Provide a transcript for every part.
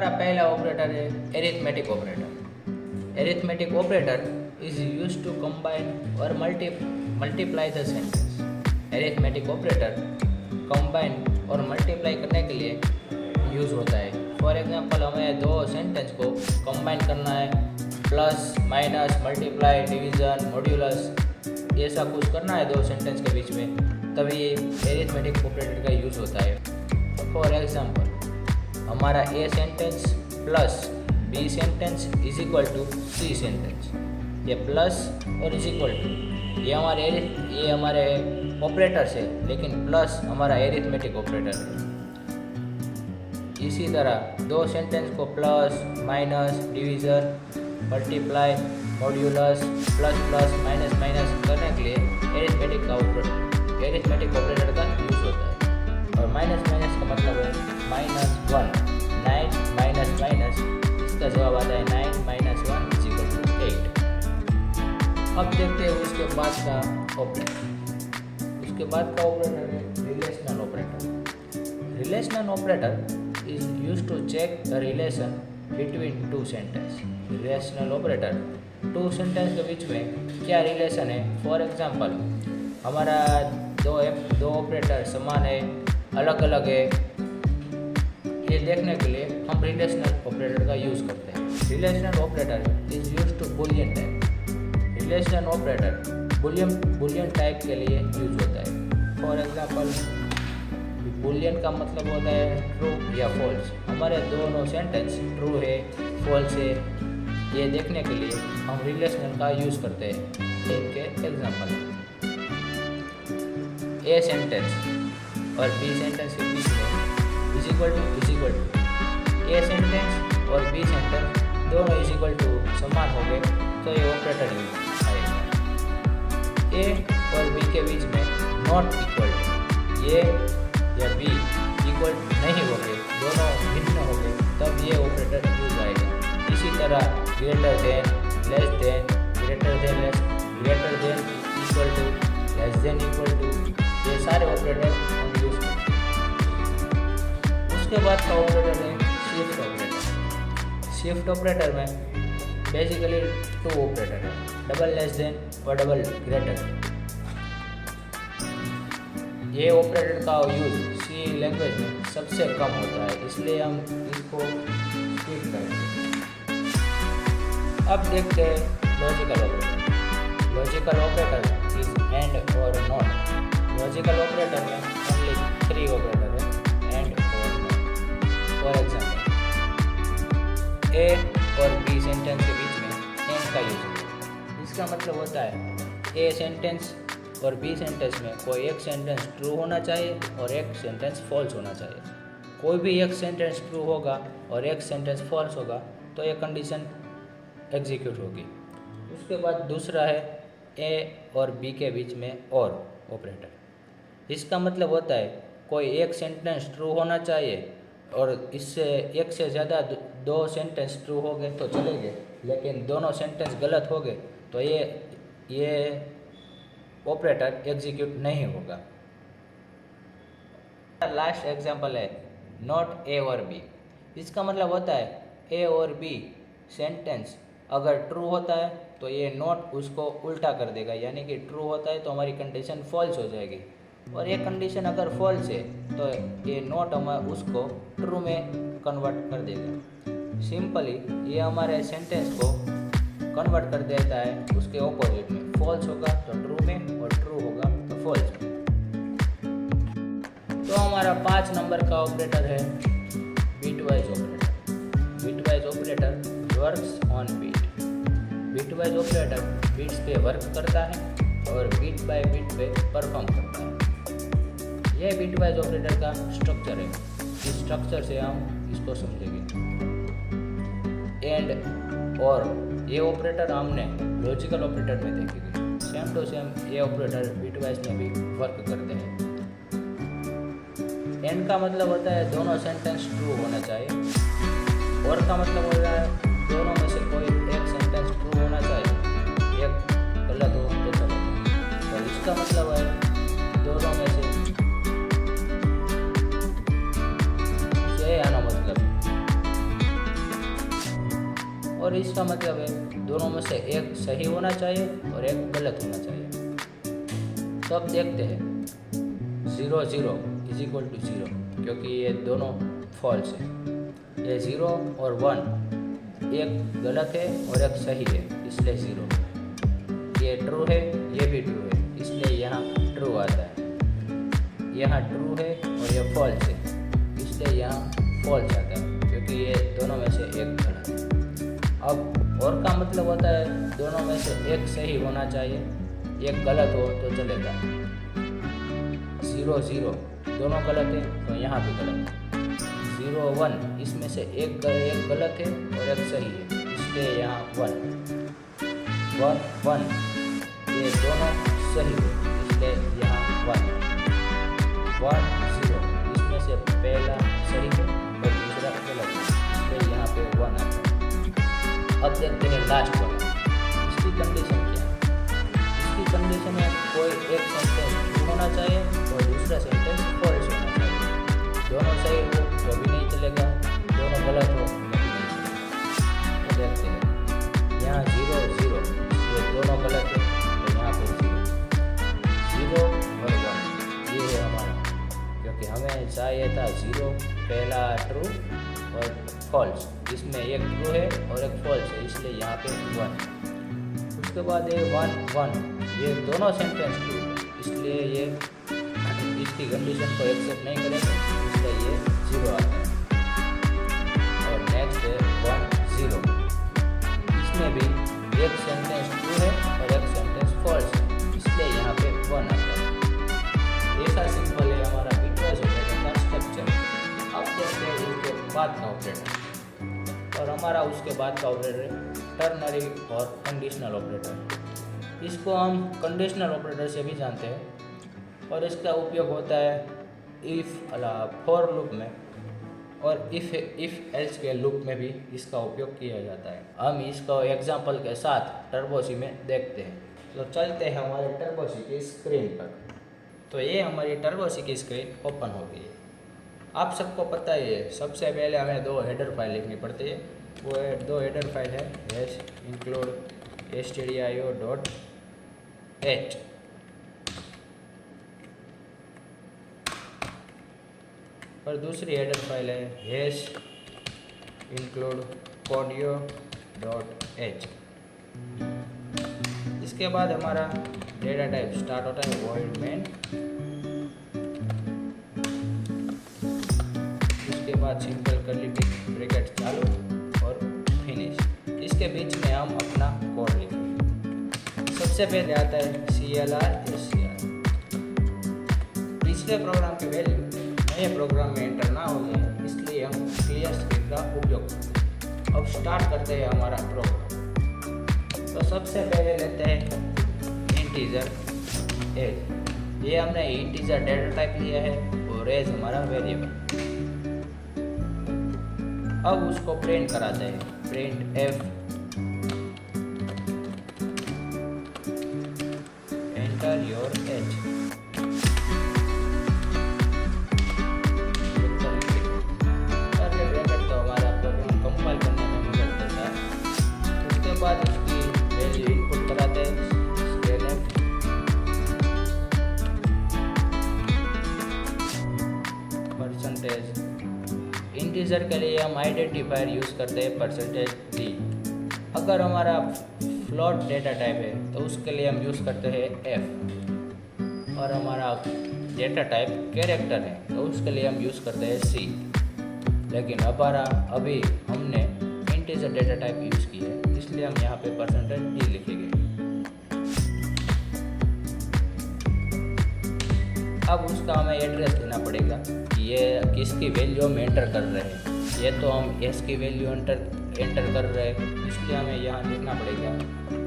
हमारा पहला ऑपरेटर है arithmetic operator. Arithmetic operator is used to combine और multiply the sentence. Arithmetic operator combine और मल्टीप्लाई करने के लिए यूज़ होता है। फॉर एग्जांपल हमें दो सेंटेंस को कंबाइन करना है, plus minus multiply division modulus ऐसा कुछ करना है दो सेंटेंस के बीच में, तभी एरिथमेटिक ऑपरेटर का यूज़ होता है। फॉर एग्जांपल हमारा A sentence plus B sentence is equal to C sentence. ये प्लस और इज इक्वल टू ये हमारे ऑपरेटर्स है, लेकिन प्लस हमारा एरिथमेटिक ऑपरेटर है। इसी तरह दो सेंटेंस को plus minus division multiply modulus plus plus minus minus करने के लिए एरिथमेटिक ऑपरेटर का यूज़ होता है। और माइनस माइनस का मतलब है -1। 9 माइनस माइनस इसका जवाब आता है 9 - 1 = 8। अब देखते हैं उसके बाद का ऑपरेटर। उसके बाद का ऑपरेटर है relational operator. Relational operator is used to check the relation between two sentences। Relational operator two sentence के बीच में क्या रिलेशन है। फॉर एग्जांपल हमारा दो ऑपरेटर समान है अलग अलग है, ये देखने के लिए हम रिलेशनल ऑपरेटर का यूज़ करते हैं। Relational operator is used to Boolean type. Relational operator Boolean type के लिए यूज होता है। फॉर एग्जांपल बुलियन का मतलब होता है ट्रू या फॉल्स। हमारे दोनों सेंटेंस ट्रू है फॉल्स है, ये देखने के लिए हम रिलेशनल का यूज़ करते हैं। इनके एग्जांपल ए सेंटेंस और बी सेंटेंस के बीच में is equal to A sentence और बी सेंटेंस दोनों इज इक्वल टू समान हो गए तो ये ऑपरेटर यूज आएगा। ए और बी के बीच में नॉट इक्वल टू ए या बी इक्वल नहीं हो गए, दोनों भिन्न हो गए, तब ये ऑपरेटर यूज आएगा। इसी तरह greater than less than greater than less greater than equal to less than equal to, ये सारे ऑपरेटर हम यूज करते हैं। उसके बाद का ऑपरेटर है शिफ्ट ऑपरेटर। शिफ्ट ऑपरेटर में बेसिकली टू ऑपरेटर है, डबल लेस देन और डबल ग्रेटर। ये ऑपरेटर का यूज़ सी लैंग्वेज में सबसे कम होता है, इसलिए हम इसको स्किप करते हैं। अब देखते हैं logical operator. Logical operator is and और नॉट। लॉजिकल ऑपरेटर में ओनली 3 ऑपरेटर है, एंड और नॉट। फॉर एग्जांपल ए और बी सेंटेंस के बीच में एंड का यूज होता है। इसका मतलब होता है ए सेंटेंस और बी सेंटेंस में कोई एक सेंटेंस ट्रू होना चाहिए और एक सेंटेंस फॉल्स होना चाहिए। कोई भी एक सेंटेंस ट्रू होगा और एक सेंटेंस फॉल्स होगा तो ये कंडीशन एग्जीक्यूट होगी। उसके बाद दूसरा है ए और बी के बीच में और ऑपरेटर। इसका मतलब होता है कोई एक सेंटेंस ट्रू होना चाहिए और इससे एक से ज़्यादा दो सेंटेंस ट्रू हो गए तो चलेंगे, लेकिन दोनों सेंटेंस गलत हो गए तो ये ऑपरेटर एग्जीक्यूट नहीं होगा। लास्ट एग्जांपल है नॉट ए और बी। इसका मतलब होता है ए और बी सेंटेंस अगर ट्रू होता है तो ये नॉट उसको उल्टा कर देगा, यानी कि ट्रू होता है तो हमारी कंडीशन फॉल्स हो जाएगी, और ये कंडीशन अगर फॉल्स है तो ये नॉट हमें उसको ट्रू में कन्वर्ट कर देगा। सिंपली ये हमारे सेंटेंस को कन्वर्ट कर देता है उसके ऑपोजिट में। फॉल्स होगा तो ट्रू में और ट्रू होगा तो फॉल्स में। तो हमारा 5 नंबर का ऑपरेटर है bitwise operator. Bitwise operator works on bit. Bitwise operator bits पे वर्क करता है और बीट बाय बीट पे परफॉर्म करता है। यह बिटवाइज ऑपरेटर का स्ट्रक्चर है। इस स्ट्रक्चर से हम इसको समझेंगे। एंड और ये ऑपरेटर हमने लॉजिकल ऑपरेटर में देखेंगे। सेम टू सेम ये ऑपरेटर बिटवाइज में भी वर्क करते हैं। एंड का मतलब होता है दोनों सेंटेंस ट्रू होना चाहिए। और का मतलब होता है दोनों में से कोई एक सेंटेंस ट्रू होना चाहिए, एक गलत हो तो चलेगा। और इसका मतलब है दोनों में से ये आना मतलब और इसका मतलब है दोनों में से एक सही होना चाहिए और एक गलत होना चाहिए। तो अब देखते हैं 0 0 इज इक्वल टू 0, क्योंकि ये दोनों फॉल्स है। ये 0 और 1 एक गलत है और एक सही है, इसलिए 0। ये ट्रू है, ये भी ट्रू है, इसलिए यहाँ ट्रू आता है। यहाँ ट्रू है और ये फॉल्स है, इसलिए यहाँ फॉल्स आता है, क्योंकि ये दोनों में से एक गलत है। अब और का मतलब होता है दोनों में से एक सही होना चाहिए, एक गलत हो तो चलेगा। 0 0 दोनों गलत है तो यहाँ भी गलत है। 0 1 इसमें से एक गलत है और एक सही है, इसलिए यहाँ 1 1 1 ये दोनों सही है, इसलिए यहाँ 1 1 0 इसमें से पहला सही है और दूसरा गलत है, इसलिए यहाँ पे 1 आता है। अब देखते हैं लास्ट वन, इसकी कंडीशन क्या है। इसकी कंडीशन है कोई एक सेंटेंस ट्रू होना चाहिए और दूसरा सेंटेंस फॉल्स होना चाहिए। दोनों सही हो तो भी नहीं चलेगा, दोनों गलत हो तो भी नहीं चलेगा। तो देखते हैं यहाँ 0 0 ये दोनों गलत है, तो यहाँ पे 0 और 1 ये है हमारा, क्योंकि हमें चाहिए था 0 पहला ट्रू और फॉल्स, इसमें एक ट्रू है और एक फॉल्स है, इसलिए यहाँ पे 1। उसके बाद ये 1 1 ये दोनों सेंटेंस ट्रू है, इसलिए ये इसकी कंडीशन को एक्सेप्ट नहीं करेंगे, इसलिए ये 0 आता है। और नेक्स्ट है 1 0 इसमें भी एक सेंटेंस ट्रू है और एक सेंटेंस फॉल्स है, इसलिए यहाँ पे 1 आता है। ऐसा सिंपल है हमारा बिटवाइज ऑपरेटर का स्ट्रक्चर। अब देखते हैं उसके बाद का ऑपरेटर, और हमारा उसके बाद का ऑपरेटर है टर्नरी और कंडीशनल ऑपरेटर। इसको हम कंडीशनल ऑपरेटर से भी जानते हैं, और इसका उपयोग होता है इफ़ फॉर लूप में और इफ़ एल्स के लूप में भी इसका उपयोग किया जाता है। हम इसको एग्जांपल के साथ टर्बोसी में देखते हैं। तो चलते हैं हमारे टर्बोसी की स्क्रीन पर। तो ये हमारी टर्बोसी की स्क्रीन ओपन हो गई है। आप सबको पता ही है, सबसे पहले हमें 2 हेडर फाइल लिखनी पड़ती है। वो 2 हेडर फाइल है include stdio.h और दूसरी हेडर फाइल है include codio.h। इसके बाद हमारा डेटा टाइप स्टार्ट होता है void main, इसके बाद सिंपल कर्ली ब्रैकेट चालू और फिनिश। इसके बीच में हम अपना कोड लिखेंगे। सबसे पहले आता है CLR SCR। पिछले प्रोग्राम की वैल्यू नए प्रोग्राम में एंटर ना हो जाए, इसलिए हम क्लियर स्क्रीन का उपयोग करते हैं। अब स्टार्ट करते हैं हमारा प्रोग्राम। तो सबसे पहले लेते हैं इंटीजर एज। ये हमने इंटीजर डेटा टाइप लिया है और एज हमारा वेरिएबल। अब उसको प्रिंट कराते हैं, print f enter your age. Curly bracket तो हमारा प्रोग्राम कंपाइल करने में मदद करता है। उसके बाद उसकी वैल्यू इनपुट कराते हैं, परसेंटेज। इंटीजर के लिए हम आइडेंटिफायर यूज़ करते हैं %d। अगर हमारा फ्लोट डेटा टाइप है तो उसके लिए हम यूज़ करते हैं f, और हमारा डेटा टाइप कैरेक्टर है तो उसके लिए हम यूज़ करते हैं c। लेकिन अभी हमने इंटीजर डेटा टाइप यूज़ की है, इसलिए हम यहाँ पे %d लिखेंगे। अब उसका हमें एड्रेस देना पड़ेगा कि ये किसकी वैल्यू हम एंटर कर रहे हैं। ये तो हम s की वैल्यू एंटर कर रहे हैं, इसलिए हमें यहाँ लिखना पड़ेगा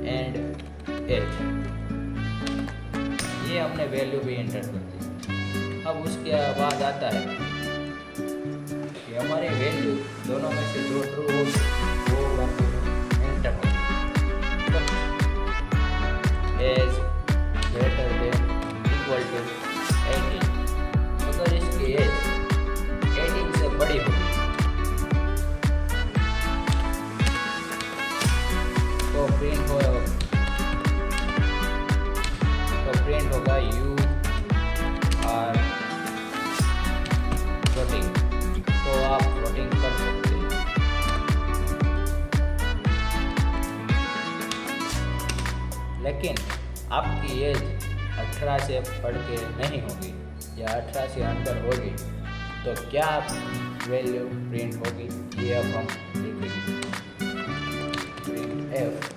एंड एज। ये हमने वैल्यू भी एंटर कर दी। अब उसके बाद आता है कि हमारी वैल्यू दोनों में से जो ट्रू हो वो एंटर हो। Age greater than equal to 18। अगर इसकी एज 18 से बड़ी होगी आपकी एज 18 से बढ़ के नहीं होगी या 18 से अंदर होगी तो क्या वैल्यू प्रिंट होगी, ये अब हम देखेंगे। प्रिंट एफ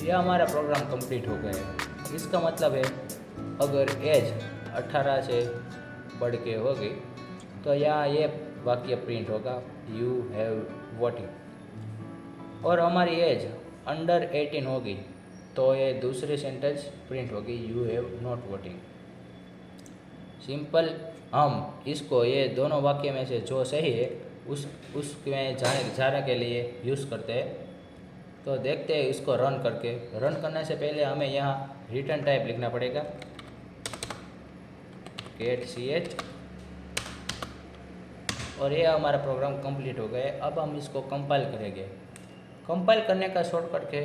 यह हमारा प्रोग्राम कंप्लीट हो गया है। इसका मतलब है अगर एज 18 से बढ़ के होगी तो यहाँ ये वाक्य प्रिंट होगा, यू हैव वोटिंग। और हमारी एज अंडर 18 होगी तो ये दूसरी सेंटेंस प्रिंट होगी, you have not voting. Simple हम इसको ये दोनों वाक्य में से जो सही है उसमें जाने के लिए यूज़ करते हैं। तो देखते हैं इसको रन करके। रन करने से पहले हमें यहाँ रिटर्न टाइप लिखना पड़ेगा, cat और ये हमारा प्रोग्राम कंप्लीट हो गया। अब हम इसको कंपाइल करेंगे। कंपाइल करने का शॉर्टकट है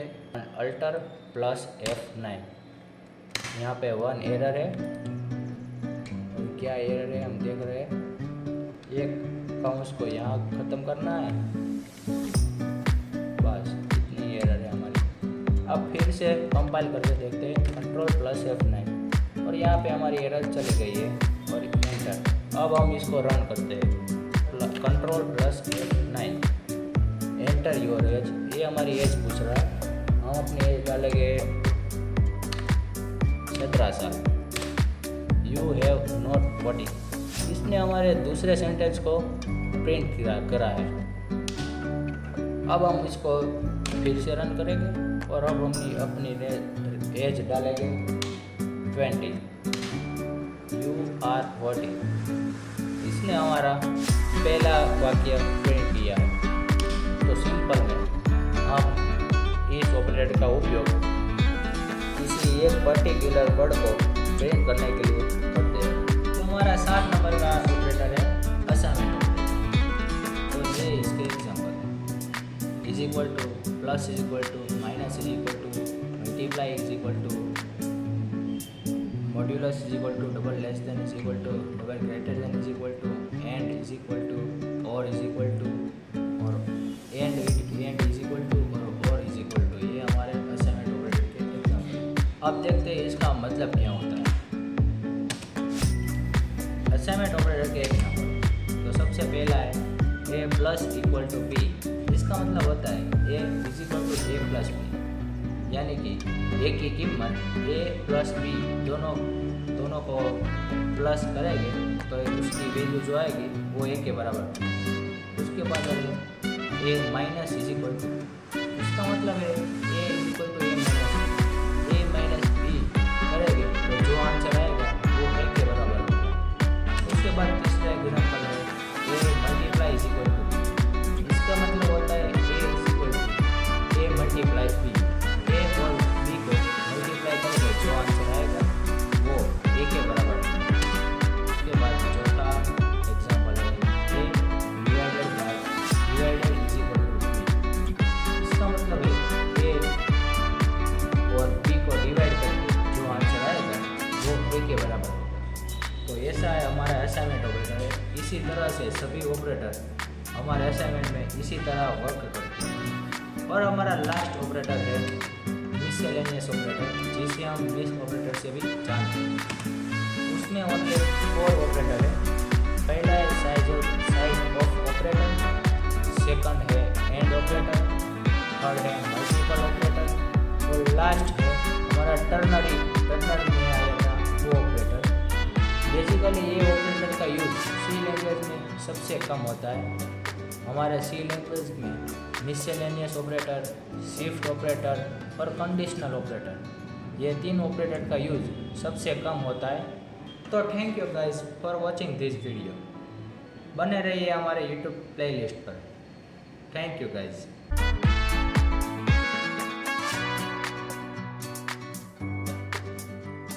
अल्टर प्लस F9। यहाँ पे 1 एरर है और क्या एरर है हम देख रहे हैं। एक काउंस को यहाँ ख़त्म करना है, बस इतनी एरर है हमारी। अब फिर से कंपाइल करके देखते हैं, कंट्रोल प्लस F9 और यहाँ पे हमारी एरर चली गई है और एंटर। अब हम इसको रन करते हैं, control plus F9 enter your age. ये हमारी एज पूछ रहा है, हम अपनी एज डालेंगे 17 साल। You have not voting. इसने हमारे दूसरे सेंटेंस को प्रिंट करा है। अब हम इसको फिर से रन करेंगे और अब हम अपनी एज डालेंगे 20। You are voting. इसने हमारा पहला वाक्य प्रिंट किया है। तो सिंपल में हम इस ऑपरेटर का उपयोग किसी एक पर्टिकुलर वर्ड को प्रिंट करने के लिए करते हैं। तो हमारा 7 नंबर का ऑपरेटर है असाइनमेंट। तो ये इसके example is equal to, plus is equal to, minus is equal to, multiply is equal to, modulus is equal to, double less than is equal to, double greater than is equal to, and is equal to, और is equal to, और and is equal to, और is equal to. ये हमारे assignment operator के example. अब देखते हैं इसका मतलब क्या होता है असाइनमेंट ऑपरेटर के एग्जाम्पल। तो सबसे पहला है A plus equal to B. इसका मतलब होता है A is equal to A plus B, यानी कि ए की कीमत ए प्लस बी दोनों को प्लस करेंगे तो उसकी वैल्यू जो आएगी वो ए के बराबर। उसके बाद A minus is equal to, इसका मतलब है A is equal to A minus B करेंगे तो जो आंसर आएगा वो ए के बराबर होगा। उसके बाद तीसरा एग्जाम्पल है A multiply is equal to. इसका मतलब होता है A is equal to A multiply B. A और बी को मल्टीप्लाई करके जो आंसर आएगा वो ए के बराबर है। उसके बाद चौथा एग्जाम्पल है A divided is equal to B. इसका मतलब है ए और बी को डिवाइड करके जो आंसर आएगा वो ए के बराबर है। तो ऐसा है हमारा असाइनमेंट ऑपरेटर है। इसी तरह से सभी ऑपरेटर हमारे असाइनमेंट में इसी तरह वर्क करते हैं। और हमारा लास्ट ऑपरेटर है मिससेलेनियस ऑपरेटर, जिसे हम मिस ऑपरेटर से भी जानते हैं। उसमें ओनली 4 ऑपरेटर है। पहला है साइज ऑफ ऑपरेटर, सेकंड है एंड ऑपरेटर, थर्ड है मल्टीपल ऑपरेटर और लास्ट है हमारा टर्नरी में आएगा वो ऑपरेटर। बेसिकली ये ऑपरेटर का यूज सी लैंग्वेज में सबसे कम होता है। हमारे सी लैंग्वेज में मिससेलेनियस ऑपरेटर, शिफ्ट ऑपरेटर और कंडीशनल ऑपरेटर, ये 3 ऑपरेटर का यूज सबसे कम होता है। तो thank you guys for watching this video. बने रहिए हमारे यूट्यूब प्लेलिस्ट पर। Thank you guys.